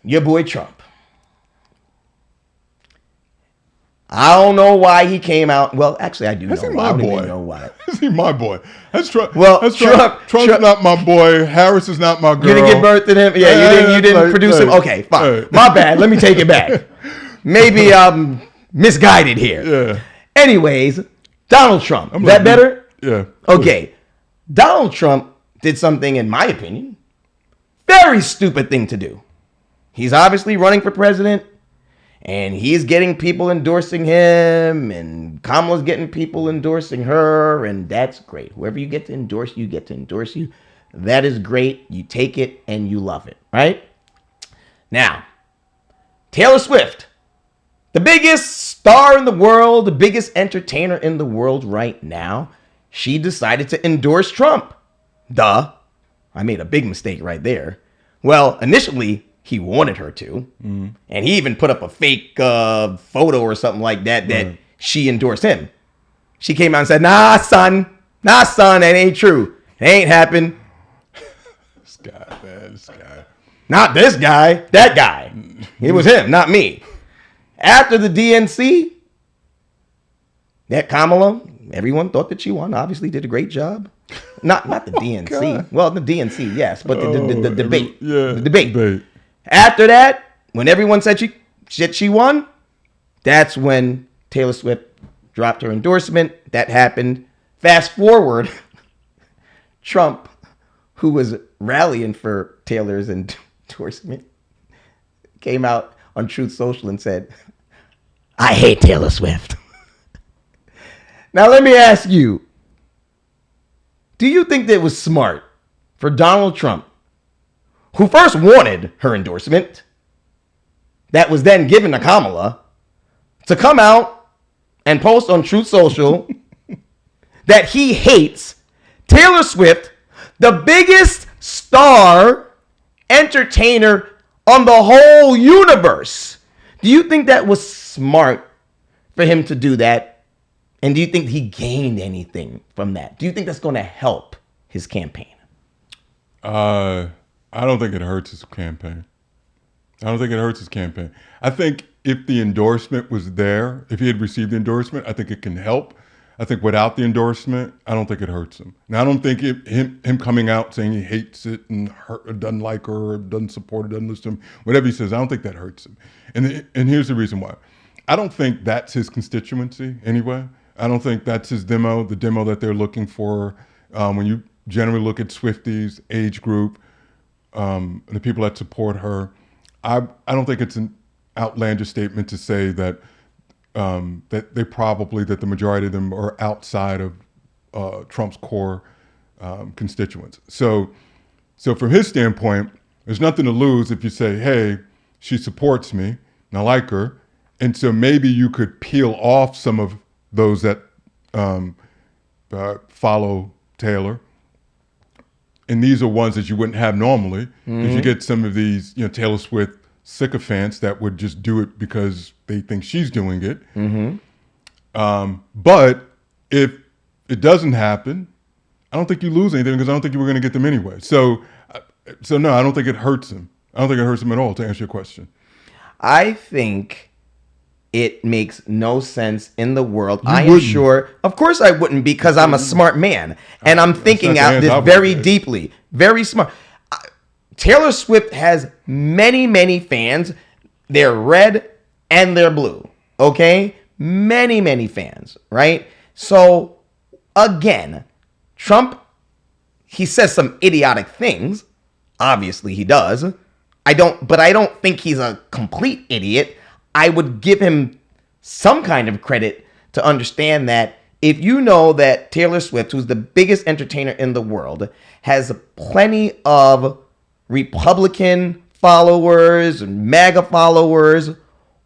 your boy Trump. I don't know why he came out. Well, actually, I do know why. I don't even know why. Is he my boy? That's Trump. Well, that's Trump. Trump's not my boy. Harris is not my girl. You didn't give birth to him? Yeah, you didn't produce him? Okay, fine. My bad. Let me take it back. Maybe I'm misguided here. Yeah. Anyways, Donald Trump. Is that better? Yeah. Okay. Donald Trump did something, in my opinion, very stupid thing to do. He's obviously running for president. And he's getting people endorsing him, and Kamala's getting people endorsing her, and that's great. Whoever you get to endorse, you get to endorse you. That is great. You take it and you love it, right? Now, Taylor Swift, the biggest star in the world, the biggest entertainer in the world right now, she decided to endorse Trump. Duh. I made a big mistake right there. Well, initially, he wanted her to. And he even put up a fake photo or something like that she endorsed him. She came out and said, nah, son, that ain't true. It ain't happened. This guy. Not this guy, that guy. It was him, not me. After the DNC, that Kamala, everyone thought that she won. Obviously did a great job. Not the DNC. God. Well, the DNC, yes, but the debate. Yeah, the debate. After that, when everyone said she won, that's when Taylor Swift dropped her endorsement. That happened. Fast forward, Trump, who was rallying for Taylor's endorsement, came out on Truth Social and said, I hate Taylor Swift. Now, let me ask you, do you think that it was smart for Donald Trump, who first wanted her endorsement, that was then given to Kamala, to come out and post on Truth Social that he hates Taylor Swift, the biggest star entertainer on the whole universe? Do you think that was smart for him to do that? And do you think he gained anything from that? Do you think that's going to help his campaign? I don't think it hurts his campaign. I think if the endorsement was there, if he had received the endorsement, I think it can help. I think without the endorsement, I don't think it hurts him. Now, I don't think him coming out saying he hates it and doesn't like her, or doesn't support her, doesn't listen to him, whatever he says, I don't think that hurts him. And here's the reason why. I don't think that's his constituency anyway. I don't think that's his demo, the demo that they're looking for. When you generally look at Swifties, age group, the people that support her, I don't think it's an outlandish statement to say that that the majority of them are outside of Trump's core constituents. So from his standpoint, there's nothing to lose if you say, hey, she supports me and I like her, and so maybe you could peel off some of those that follow Taylor. And these are ones that you wouldn't have normally. If you get some of these, Taylor Swift sycophants that would just do it because they think she's doing it. But if it doesn't happen, I don't think you lose anything because I don't think you were going to get them anyway. So no, I don't think it hurts him. I don't think it hurts him at all, to answer your question. I think it makes no sense in the world. I am sure. Of course I wouldn't, because I'm a smart man. And I'm thinking out this very deeply. Very smart. Taylor Swift has many, many fans. They're red and they're blue. Okay? Many, many fans. Right? So, again, Trump, he says some idiotic things. Obviously he does. But I don't think he's a complete idiot. I would give him some kind of credit to understand that if you know that Taylor Swift, who's the biggest entertainer in the world, has plenty of Republican followers and MAGA followers,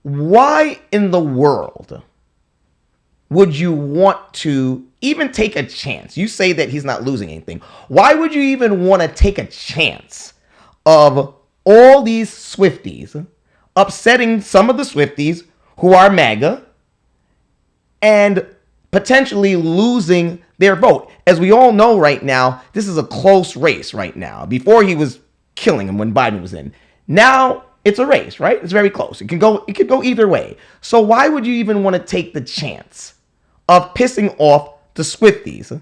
why in the world would you want to even take a chance? You say that he's not losing anything. Why would you even want to take a chance of all these Swifties upsetting some of the Swifties who are MAGA and potentially losing their vote? As we all know right now, this is a close race right now. Before, he was killing him when Biden was in. Now It's a race, right? It's very close. It could go either way. So why would you even want to take the chance of pissing off the Swifties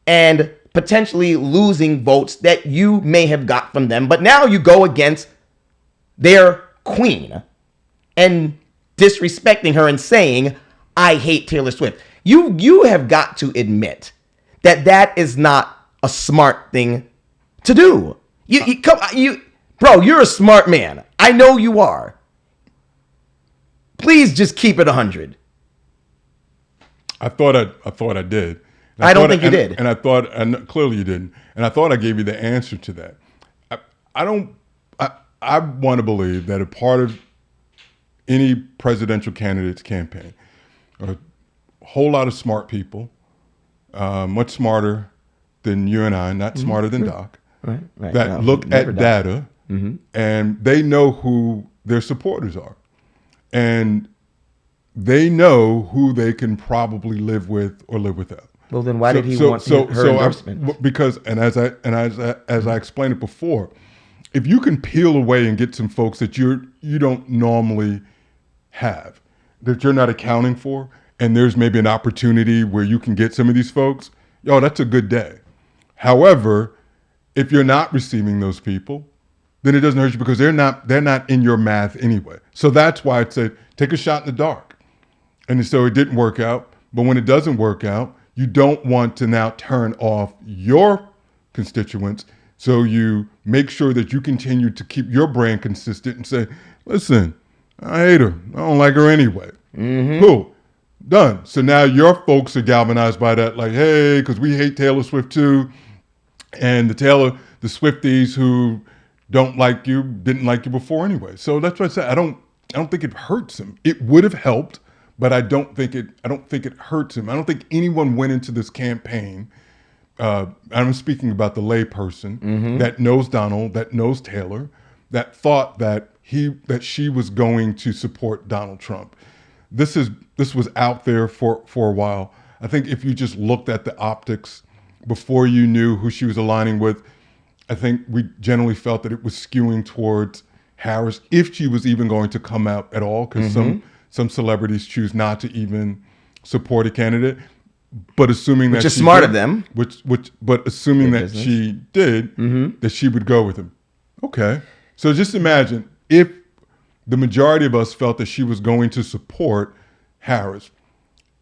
and potentially losing votes that you may have got from them? But now you go against their queen and disrespecting her and saying, I hate Taylor Swift. You have got to admit that is not a smart thing to do. Bro, you're a smart man. I know you are. Please just keep it 100. I thought I did. I don't think you did. And I thought, and clearly you didn't. And I thought I gave you the answer to that. I want to believe that a part of any presidential candidate's campaign, a whole lot of smart people, much smarter than you and I, not smarter than Doc, that look at data and they know who their supporters are. And they know who they can probably live with or live without. Well, then why did he want her endorsement? Because as I explained it before, if you can peel away and get some folks that you don't normally have, that you're not accounting for, and there's maybe an opportunity where you can get some of these folks, that's a good day. However, if you're not receiving those people, then it doesn't hurt you because they're not in your math anyway. So that's why I said take a shot in the dark. And so it didn't work out. But when it doesn't work out, you don't want to now turn off your constituents. So you make sure that you continue to keep your brand consistent and say, listen, I hate her. I don't like her anyway. Cool. Done. So now your folks are galvanized by that, like, hey, because we hate Taylor Swift too. And the Swifties who don't like you, didn't like you before anyway. So that's what I said. I don't think it hurts him. It would have helped, but I don't think it hurts him. I don't think anyone went into this campaign. I'm speaking about the layperson that knows Donald, that knows Taylor, that thought that she was going to support Donald Trump. This was out there for a while. I think if you just looked at the optics before you knew who she was aligning with, I think we generally felt that it was skewing towards Harris, if she was even going to come out at all, because some celebrities choose not to even support a candidate. But assuming that which is smart of them, but assuming that she did, that she would go with him. Okay, so just imagine if the majority of us felt that she was going to support Harris,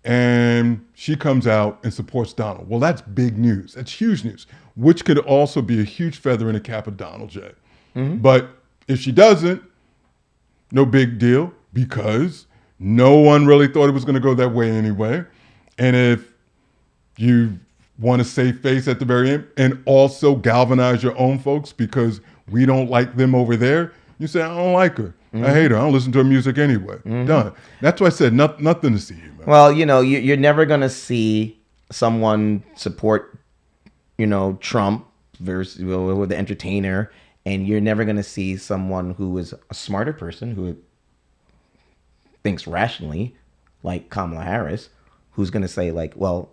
and she comes out and supports Donald. Well, that's big news. That's huge news, which could also be a huge feather in the cap of Donald J. But if she doesn't, no big deal, because no one really thought it was going to go that way anyway. And if you want to save face at the very end and also galvanize your own folks because we don't like them over there, you say, I don't like her. I hate her. I don't listen to her music anyway. Done. That's why I said nothing to see you, man. Well, you're never going to see someone support, Trump versus the entertainer, and you're never going to see someone who is a smarter person who thinks rationally, like Kamala Harris, who's going to say, like, well,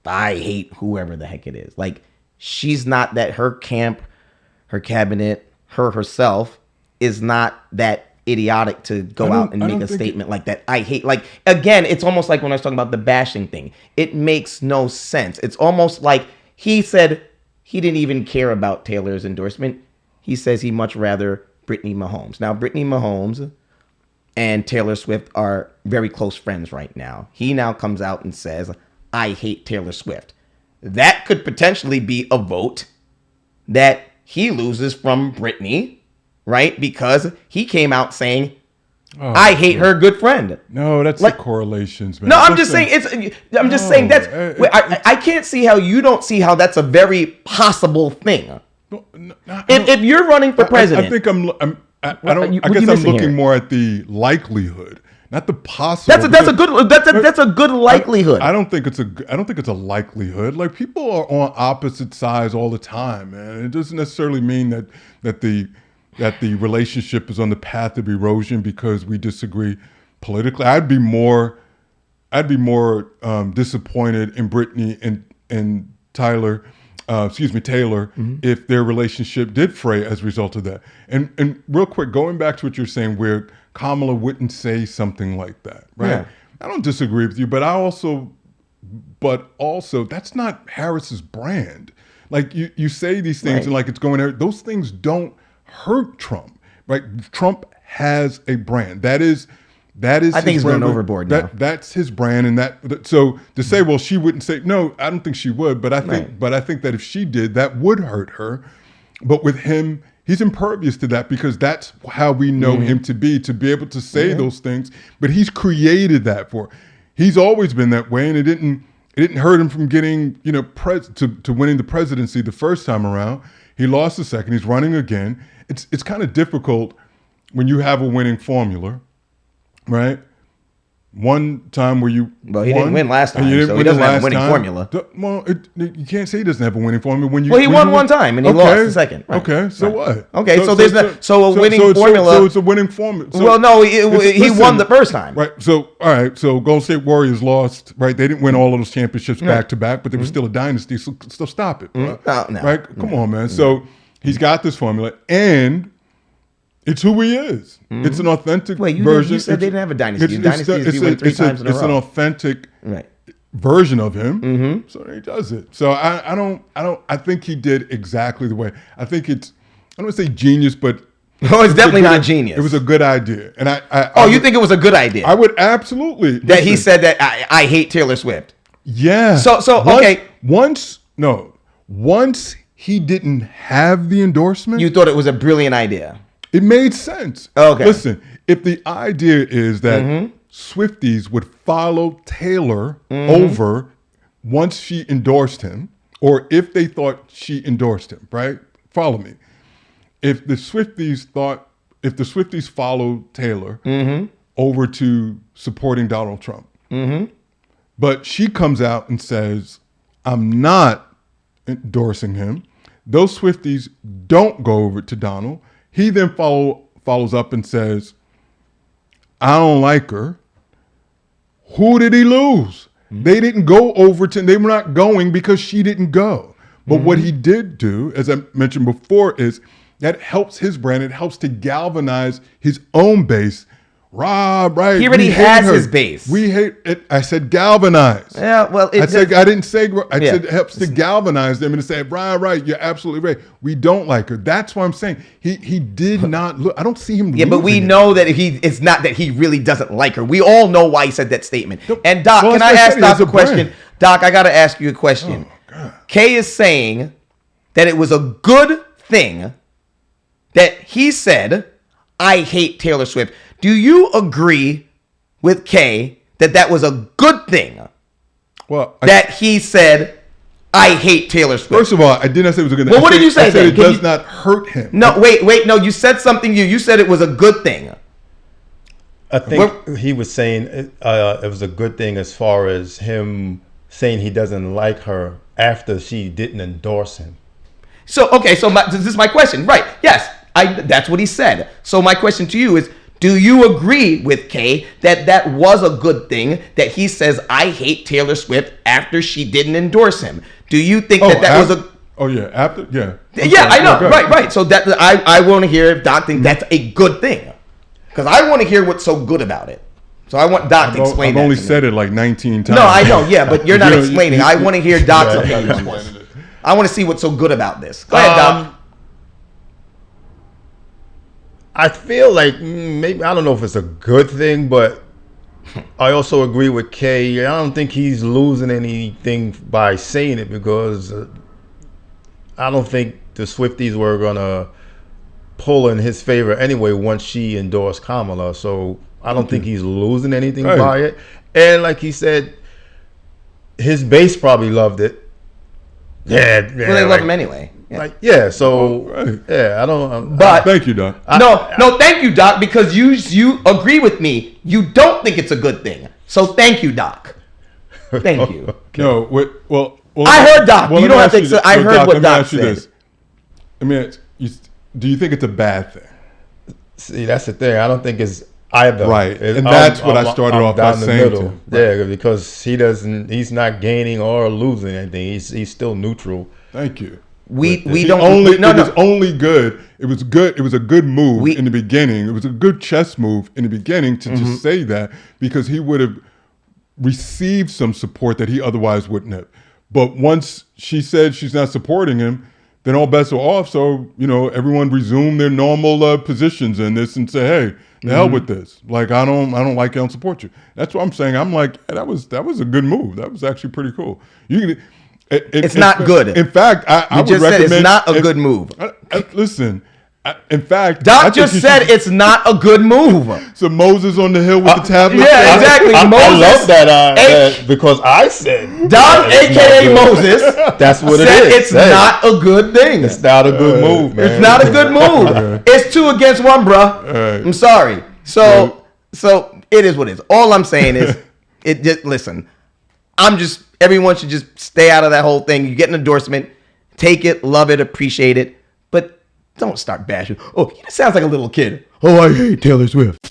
I hate whoever the heck it is. Like, she's not that. Her camp, her cabinet, herself is not that idiotic to go out and make a statement like that. I hate, like, again, it's almost like when I was talking about the bashing thing. It makes no sense. It's almost like he said he didn't even care about Taylor's endorsement. He says he much rather Brittany Mahomes. Now, Brittany Mahomes and Taylor Swift are very close friends right now. He now comes out and says, I hate Taylor Swift. That could potentially be a vote that he loses from Brittany, right? Because he came out saying, I hate her good friend. No, that's like the correlations, man. No, I'm just saying I can't see how you don't see how that's a very possible thing. If you're running for president, I think I guess I'm looking more at the likelihood, not the possible. That's a good likelihood. I don't think it's a likelihood. Like, people are on opposite sides all the time, man. It doesn't necessarily mean that the relationship is on the path of erosion because we disagree politically. I'd be more disappointed in Brittany and Tyler Taylor, if their relationship did fray as a result of that. And real quick, going back to what you're saying, where Kamala wouldn't say something like that, right? Yeah. I don't disagree with you, but also that's not Harris's brand. Like you say these things and like it's going there. Those things don't hurt Trump, right? Trump has a brand. That is. I think he's going overboard now. That's his brand, and so to say, well, she wouldn't say no. I don't think she would, but I think that if she did, that would hurt her. But with him, he's impervious to that because that's how we know him to be able to say those things. But he's created that for. He's always been that way, and it didn't hurt him from getting to winning the presidency the first time around. He lost the second. He's running again. It's kind of difficult when you have a winning formula. Right, one time where you didn't win last time, so he doesn't have a winning formula. Well, you can't say he doesn't have a winning formula when you. Well, he won one time and he lost the second. Right. Okay, so what? Okay, so there's a winning formula. So it's a winning formula. Well, no, he won the first time. Right. So all right. So Golden State Warriors lost. Right. They didn't win all of those championships back to back, but they were still a dynasty. So stop it. Right. No. Right. Come on, man. So he's got this formula and. It's who he is. It's an authentic version. You said they didn't have a dynasty. Dynasty is you win 3 times in a row. It's an authentic version of him. So he does it. So I think he did exactly the way. I think I don't want to say genius, but it's definitely not genius. It was a good idea. And you think it was a good idea? I would absolutely. That he said that I hate Taylor Swift. Yeah. Okay. Once he didn't have the endorsement. You thought it was a brilliant idea. It made sense. Okay. Listen, if the idea is that Swifties would follow Taylor over once she endorsed him, or if they thought she endorsed him, right? Follow me. If the Swifties followed Taylor over to supporting Donald Trump, but she comes out and says, I'm not endorsing him, those Swifties don't go over to Donald. He then follows up and says, I don't like her. Who did he lose? They didn't go over to, they were not going because she didn't go. But what he did do, as I mentioned before, is that helps his brand. It helps to galvanize his own base. Rob, right? He already has his base. We hate it. I said galvanize. Yeah, well, I said it helps to galvanize them and to say, right, you're absolutely right. We don't like her. That's why I'm saying he did not look. I don't see him. Yeah, but we know that it's not that he really doesn't like her. We all know why he said that statement. And Doc, can I ask Doc a question? Brand. Doc, I got to ask you a question. Oh, Kay is saying that it was a good thing that he said, I hate Taylor Swift. Do you agree with Kay that was a good thing? Well, that he said, I hate Taylor Swift. First of all, I did not say it was a good thing. Well, what did you say? I said it does not hurt him. No, wait. No, you said something. You said it was a good thing. I think he was saying it was a good thing as far as him saying he doesn't like her after she didn't endorse him. So this is my question. Right. Yes, that's what he said. So my question to you is, do you agree with Kay that was a good thing that he says, I hate Taylor Swift after she didn't endorse him? Do you think that was a... Oh, yeah. After? Yeah. Yeah, I know. Right. So that I want to hear if Doc thinks that's a good thing. Because I want to hear what's so good about it. So I want Doc to explain that. I've only said it like 19 times. No, I know. Yeah, but you're not explaining. I want to hear Doc's opinion on this. I want to see what's so good about this. Go ahead, Doc. I feel like maybe, I don't know if it's a good thing, but I also agree with Kay. I don't think he's losing anything by saying it because I don't think the Swifties were going to pull in his favor anyway once she endorsed Kamala. So I don't think he's losing anything by it. And like he said, his base probably loved it. Yeah. Well, they love him anyway. Yeah. I don't. But thank you, Doc. No, thank you, Doc, because you agree with me. You don't think it's a good thing. So thank you, Doc. Thank you. Okay. No, well, I heard Doc. You don't have to. I heard what Doc said. I mean, do you think it's a bad thing? See, that's the thing. I don't think it's either. Right, and that's what I started off by saying to him. Yeah, because he's not gaining or losing anything. He's still neutral. Thank you. We It don't only no, it no. was only good. It was good. It was a good move in the beginning. It was a good chess move in the beginning to just say that, because he would have received some support that he otherwise wouldn't have. But once she said she's not supporting him, then all bets are off. So, everyone resumed their normal positions in this and say, hey, the hell with this. Like, I don't like you, I don't support you. That's what I'm saying. I'm like, that was a good move. That was actually pretty cool. It's not good. In fact, I would just recommend. said it's not a good move. Listen, in fact, Doc just said it's not a good move. So Moses on the hill with the tablet. Yeah, exactly. I Moses love that because I said Doc, aka Moses, that's what it said is. It's not a good thing. It's not a good move, man. It's not a good move. It's 2 against 1, bro. I'm sorry. So it is what it is. All I'm saying is, listen. Everyone should just stay out of that whole thing. You get an endorsement, take it, love it, appreciate it, but don't start bashing. Oh, he just sounds like a little kid. Oh, I hate Taylor Swift.